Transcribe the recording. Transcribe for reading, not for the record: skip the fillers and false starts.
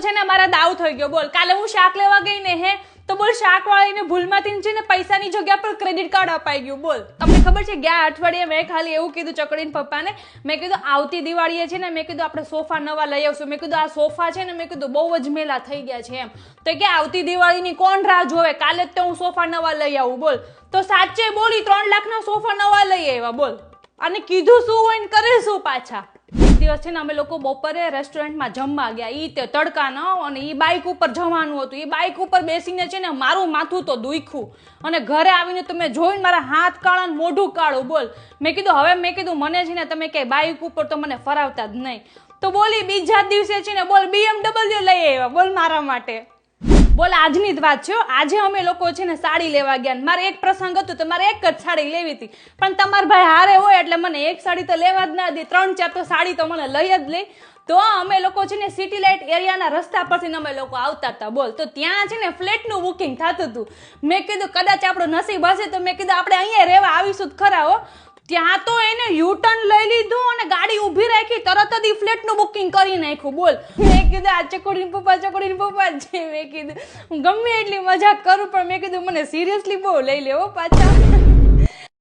છે ને મારા દાવ થઈ ગયો બોલ. કાલે હું શાક લેવા ગઈ ને હે તો બોલ શાકવાળીને ભૂલમાંથી છે ને પૈસાની જગ્યા પર ક્રેડિટ કાર્ડ અપાઈ ગયું બોલ. તમને ખબર છે ગયા અઠવાડિયે મેં ખાલી એવું કીધું ચકડીને પપ્પાને, મેં કીધું આવતી દિવાળીએ છે ને મેં કીધું આપણે સોફા નવા લઈ આવશું. મેં કીધું આ સોફા છે ને મેં કીધું બહુ જ મેલા થઈ ગયા છે એમ. તો કે આવતી દિવાળીની કોણ રાહ જોવે, કાલે જ તો હું સોફા નવા લઈ આવું બોલ. તો સાચે બોલી 3 લાખના સોફા નવા લઈ આવ્યા બોલ. અને કીધું શું હોય ને કરે શું પાછા. એક દિવસ છે ને અમે લોકો બપોરે રેસ્ટોરન્ટમાં જમવા ગયા, ઈ તે તડકા ન અને ઈ બાઇક ઉપર જવાનું હતું. ઈ બાઇક ઉપર બેસીને છે ને મારું માથું તો દુખ્યું અને ઘરે આવીને તમે જોઈને મારા હાથ કાળા ને મોઢું કાળું બોલ. મેં કીધું હવે મેં કીધું મને છે ને તમે કે બાઇક ઉપર તો મને ફરાવતા જ નહીં. તો બોલી બીજા દિવસે છે ને બોલ BMW લઈ આવ્યા બોલ મારા માટે બોલ. આજની જ વાત છે. આજે અમે લોકો છે ને સાડી લેવા ગયા. મારે એક પ્રસંગ હતું તો મારે એક જ સાડી લેવી હતી, પણ તમારા ભાઈ હારે હોય એટલે મને એક સાડી તો લેવા જ ના દે, 3-4 તો સાડી તો મને લઈ જ લે. તો અમે લોકો છે ને સિટી લાઇટ એરિયાના રસ્તા પરથી અમે લોકો આવતા હતા બોલ. તો ત્યાં છે ને ફ્લેટનું બુકિંગ થતું હતું. મેં કીધું કદાચ આપણું નસીબ હશે તો મેં કીધું આપણે અહીંયા રહેવા આવીશું જ ખરા હો. ત્યાં તો એને યુટર્ન લઈ લીધું અને ગાડી ઊભી રાખી, તરત જ ફ્લેટનું બુકિંગ કરી નાખ્યું બોલ. મેં કીધું આ ચકોડીને પપ્પા છે. મેં કીધું ગમે એટલી મજાક કરું પણ મેં કીધું મને સિરિયસલી બહુ લઈ લેવો પાછા.